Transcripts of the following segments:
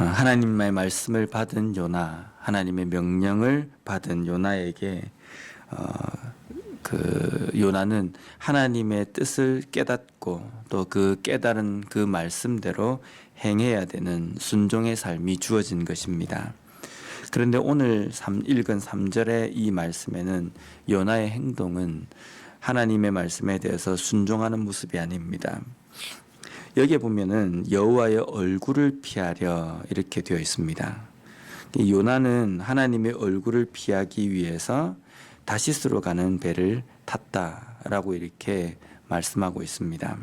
하나님의 말씀을 받은 요나, 하나님의 명령을 받은 요나에게 요나는 하나님의 뜻을 깨닫고 또 그 깨달은 그 말씀대로 행해야 되는 순종의 삶이 주어진 것입니다. 그런데 오늘 읽은 3절의 이 말씀에는 요나의 행동은 하나님의 말씀에 대해서 순종하는 모습이 아닙니다. 여기에 보면은 여호와의 얼굴을 피하려 이렇게 되어 있습니다. 요나는 하나님의 얼굴을 피하기 위해서 다시스로 가는 배를 탔다라고 이렇게 말씀하고 있습니다.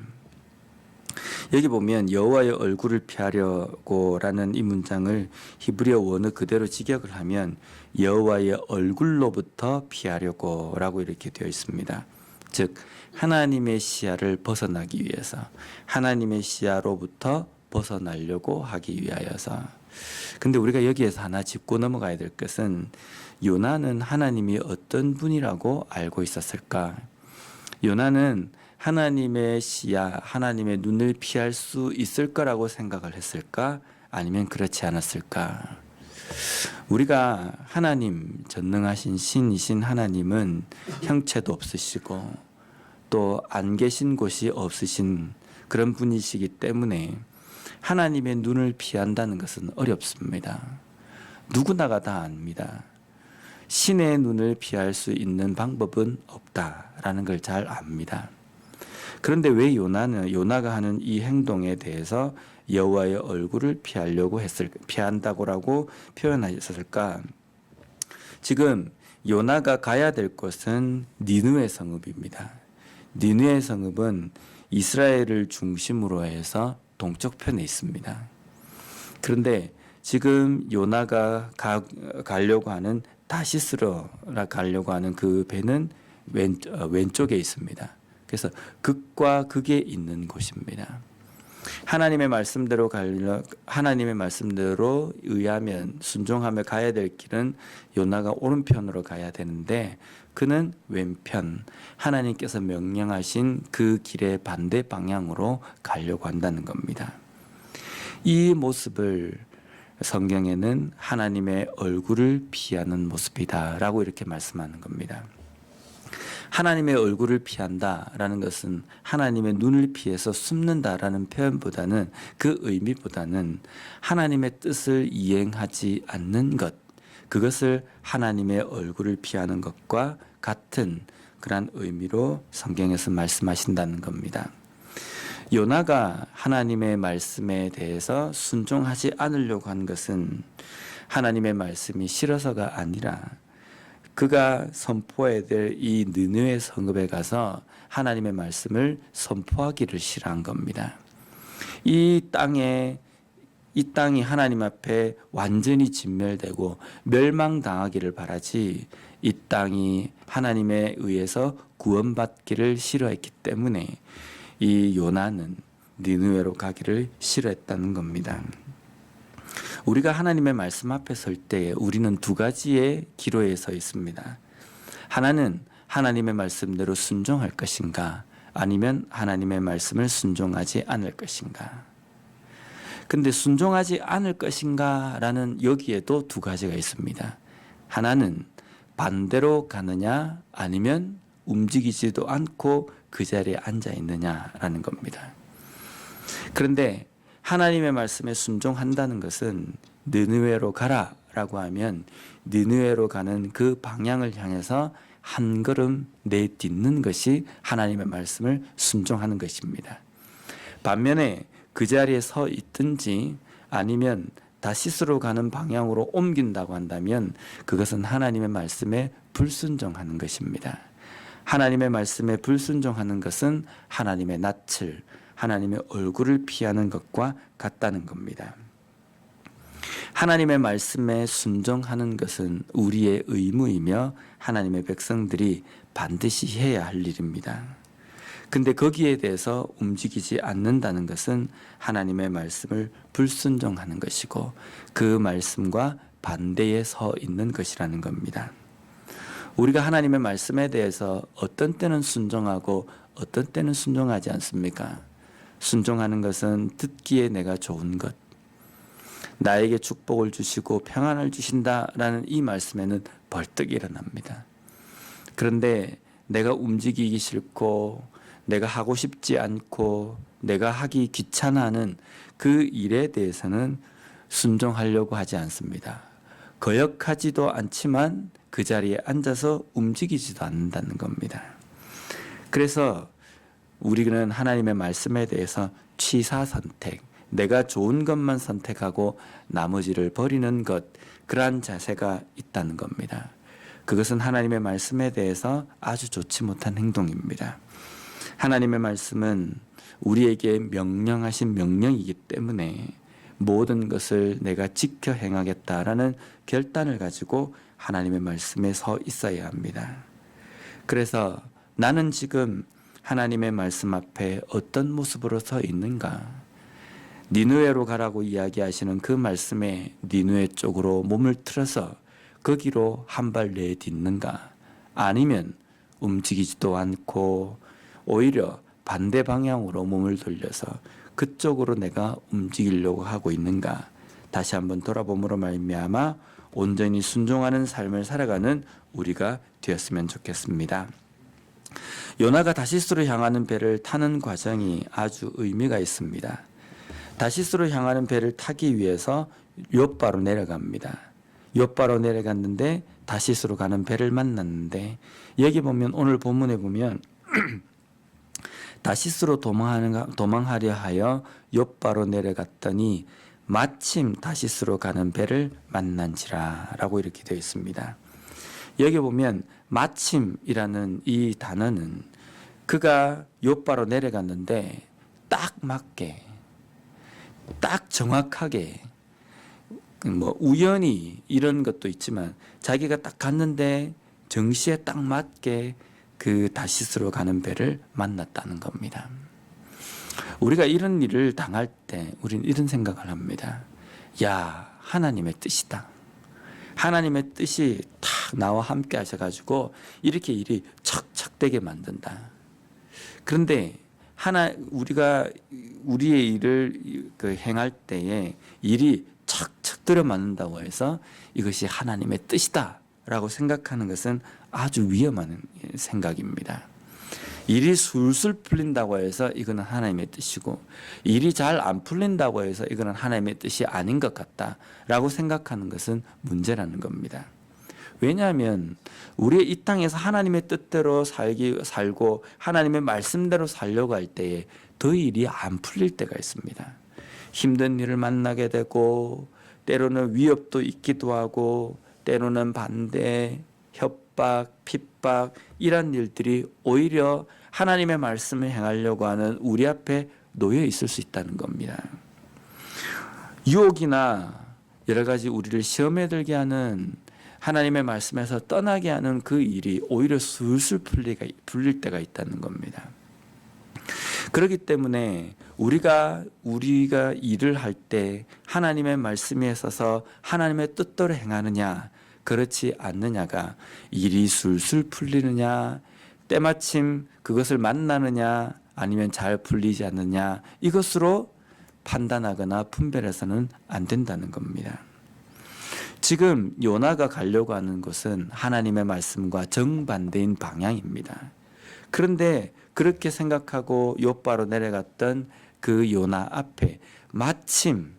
여기 보면 여호와의 얼굴을 피하려고라는 이 문장을 히브리어 원어 그대로 직역을 하면 여호와의 얼굴로부터 피하려고라고 이렇게 되어 있습니다. 즉 하나님의 시야를 벗어나기 위해서, 하나님의 시야로부터 벗어나려고 하기 위하여서. 근데 우리가 여기에서 하나 짚고 넘어가야 될 것은 요나는 하나님이 어떤 분이라고 알고 있었을까? 요나는 하나님의 시야, 하나님의 눈을 피할 수 있을 거라고 생각을 했을까? 아니면 그렇지 않았을까? 우리가 하나님, 전능하신 신이신 하나님은 형체도 없으시고 또 안 계신 곳이 없으신 그런 분이시기 때문에 하나님의 눈을 피한다는 것은 어렵습니다. 누구나가 다 압니다. 신의 눈을 피할 수 있는 방법은 없다라는 걸 잘 압니다. 그런데 왜 요나가 하는 이 행동에 대해서 여호와의 얼굴을 피한다고라고 표현하셨을까? 지금 요나가 가야 될 곳은 니느웨 성읍입니다. 니느웨 성읍은 이스라엘을 중심으로 해서 동쪽편에 있습니다. 그런데 지금 요나가 가려고 하는 다시스로 가려고 하는 그 배는 왼쪽에 있습니다. 그래서 극과 극에 있는 곳입니다. 하나님의 말씀대로 의하면 순종하며 가야 될 길은 요나가 오른편으로 가야 되는데 그는 왼편, 하나님께서 명령하신 그 길의 반대 방향으로 가려고 한다는 겁니다. 이 모습을 성경에는 하나님의 얼굴을 피하는 모습이다라고 이렇게 말씀하는 겁니다. 하나님의 얼굴을 피한다라는 것은 하나님의 눈을 피해서 숨는다라는 표현보다는, 그 의미보다는 하나님의 뜻을 이행하지 않는 것, 그것을 하나님의 얼굴을 피하는 것과 같은 그런 의미로 성경에서 말씀하신다는 겁니다. 요나가 하나님의 말씀에 대해서 순종하지 않으려고 한 것은 하나님의 말씀이 싫어서가 아니라 그가 선포해야 될 이 느느웨 성읍에 가서 하나님의 말씀을 선포하기를 싫어한 겁니다. 이 땅이 하나님 앞에 완전히 진멸되고 멸망당하기를 바라지 이 땅이 하나님에 의해서 구원받기를 싫어했기 때문에 이 요나는 니느웨로 가기를 싫어했다는 겁니다. 우리가 하나님의 말씀 앞에 설 때에 우리는 두 가지의 기로에 서 있습니다. 하나는 하나님의 말씀대로 순종할 것인가, 아니면 하나님의 말씀을 순종하지 않을 것인가. 근데 순종하지 않을 것인가 라는 여기에도 두 가지가 있습니다. 하나는 반대로 가느냐, 아니면 움직이지도 않고 그 자리에 앉아 있느냐라는 겁니다. 그런데 하나님의 말씀에 순종한다는 것은 느느웨로 가라라고 하면 느느웨로 가는 그 방향을 향해서 한 걸음 내딛는 것이 하나님의 말씀을 순종하는 것입니다. 반면에 그 자리에 서 있든지 아니면 다시스로 가는 방향으로 옮긴다고 한다면 그것은 하나님의 말씀에 불순종하는 것입니다. 하나님의 말씀에 불순종하는 것은 하나님의 낯을, 하나님의 얼굴을 피하는 것과 같다는 겁니다. 하나님의 말씀에 순종하는 것은 우리의 의무이며 하나님의 백성들이 반드시 해야 할 일입니다. 근데 거기에 대해서 움직이지 않는다는 것은 하나님의 말씀을 불순종하는 것이고 그 말씀과 반대에 서 있는 것이라는 겁니다. 우리가 하나님의 말씀에 대해서 어떤 때는 순종하고 어떤 때는 순종하지 않습니까? 순종하는 것은 듣기에 내가 좋은 것, 나에게 축복을 주시고 평안을 주신다라는 이 말씀에는 벌떡 일어납니다. 그런데 내가 움직이기 싫고 내가 하고 싶지 않고 내가 하기 귀찮아하는 그 일에 대해서는 순종하려고 하지 않습니다. 거역하지도 않지만 그 자리에 앉아서 움직이지도 않는다는 겁니다. 그래서 우리는 하나님의 말씀에 대해서 취사 선택, 내가 좋은 것만 선택하고 나머지를 버리는 것, 그러한 자세가 있다는 겁니다. 그것은 하나님의 말씀에 대해서 아주 좋지 못한 행동입니다. 하나님의 말씀은 우리에게 명령하신 명령이기 때문에 모든 것을 내가 지켜 행하겠다라는 결단을 가지고 하나님의 말씀에 서 있어야 합니다. 그래서 나는 지금 하나님의 말씀 앞에 어떤 모습으로 서 있는가? 니느웨로 가라고 이야기하시는 그 말씀에 니느웨 쪽으로 몸을 틀어서 거기로 한 발 내딛는가? 아니면 움직이지도 않고 오히려 반대 방향으로 몸을 돌려서 그쪽으로 내가 움직이려고 하고 있는가? 다시 한번 돌아봄으로 말미암아 온전히 순종하는 삶을 살아가는 우리가 되었으면 좋겠습니다. 요나가 다시스로 향하는 배를 타는 과정이 아주 의미가 있습니다. 다시스로 향하는 배를 타기 위해서 욥바로 내려갑니다. 욥바로 내려갔는데 다시스로 가는 배를 만났는데 여기 보면 오늘 본문에 보면 다시스로 도망하려 하여 욥바로 내려갔더니 마침 다시스로 가는 배를 만난지라라고 이렇게 되어 있습니다. 여기 보면 마침이라는 이 단어는 그가 욥바로 내려갔는데 딱 맞게 딱 정확하게 뭐 우연히 이런 것도 있지만 자기가 딱 갔는데 정시에 딱 맞게 그 다시스로 가는 배를 만났다는 겁니다. 우리가 이런 일을 당할 때 우리는 이런 생각을 합니다. 야, 하나님의 뜻이다. 하나님의 뜻이 탁 나와 함께 하셔가지고 이렇게 일이 척척되게 만든다. 그런데 우리가 우리의 일을 행할 때에 일이 척척 들어맞는다고 해서 이것이 하나님의 뜻이다라고 생각하는 것은 아주 위험한 생각입니다. 일이 술술 풀린다고 해서 이거는 하나님의 뜻이고 일이 잘 안 풀린다고 해서 이거는 하나님의 뜻이 아닌 것 같다라고 생각하는 것은 문제라는 겁니다. 왜냐하면 우리의 이 땅에서 하나님의 뜻대로 살고 하나님의 말씀대로 살려고 할 때에 더 일이 안 풀릴 때가 있습니다. 힘든 일을 만나게 되고 때로는 위협도 있기도 하고 때로는 반대, 협박, 핍박 이런 일들이 오히려 하나님의 말씀을 행하려고 하는 우리 앞에 놓여 있을 수 있다는 겁니다. 유혹이나 여러 가지 우리를 시험에 들게 하는 하나님의 말씀에서 떠나게 하는 그 일이 오히려 술술 풀릴 때가 있다는 겁니다. 그렇기 때문에 우리가 일을 할 때 하나님의 말씀에 있어서 하나님의 뜻대로 행하느냐 그렇지 않느냐가 일이 술술 풀리느냐 때마침 그것을 만나느냐 아니면 잘 풀리지 않느냐 이것으로 판단하거나 분별해서는 안 된다는 겁니다. 지금 요나가 가려고 하는 것은 하나님의 말씀과 정반대인 방향입니다. 그런데 그렇게 생각하고 욥바로 내려갔던 그 요나 앞에 마침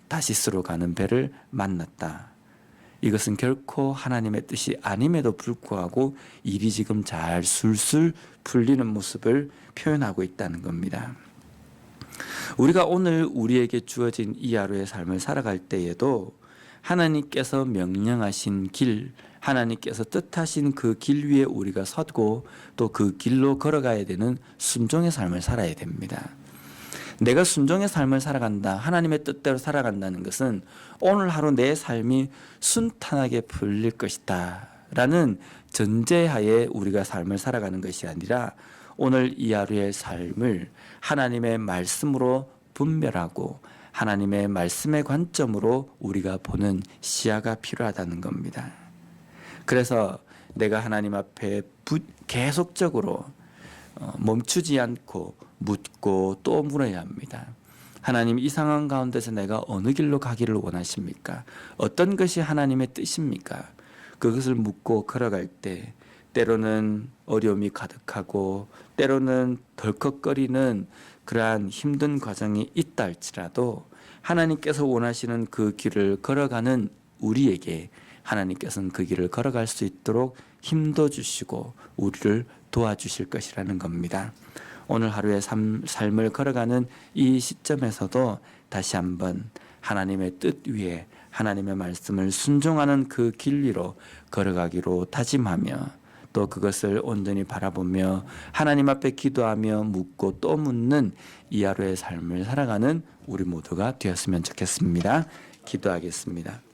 다시스로 가는 배를 만났다. 이것은 결코 하나님의 뜻이 아님에도 불구하고 일이 지금 잘 술술 풀리는 모습을 표현하고 있다는 겁니다. 우리가 오늘 우리에게 주어진 이 하루의 삶을 살아갈 때에도 하나님께서 명령하신 길, 하나님께서 뜻하신 그 길 위에 우리가 서고 또 그 길로 걸어가야 되는 순종의 삶을 살아야 됩니다. 내가 순종의 삶을 살아간다, 하나님의 뜻대로 살아간다는 것은 오늘 하루 내 삶이 순탄하게 풀릴 것이다 라는 전제하에 우리가 삶을 살아가는 것이 아니라 오늘 이 하루의 삶을 하나님의 말씀으로 분별하고 하나님의 말씀의 관점으로 우리가 보는 시야가 필요하다는 겁니다. 그래서 내가 하나님 앞에 계속적으로 멈추지 않고 묻고 또 물어야 합니다. 하나님, 이 상황 가운데서 내가 어느 길로 가기를 원하십니까? 어떤 것이 하나님의 뜻입니까? 그것을 묻고 걸어갈 때 때로는 어려움이 가득하고 때로는 덜컥거리는 그러한 힘든 과정이 있다 할지라도 하나님께서 원하시는 그 길을 걸어가는 우리에게 하나님께서는 그 길을 걸어갈 수 있도록 힘도 주시고 우리를 도와주실 것이라는 겁니다. 오늘 하루의 삶을 걸어가는 이 시점에서도 다시 한번 하나님의 뜻 위에 하나님의 말씀을 순종하는 그 길 위로 걸어가기로 다짐하며 또 그것을 온전히 바라보며 하나님 앞에 기도하며 묻고 또 묻는 이 하루의 삶을 살아가는 우리 모두가 되었으면 좋겠습니다. 기도하겠습니다.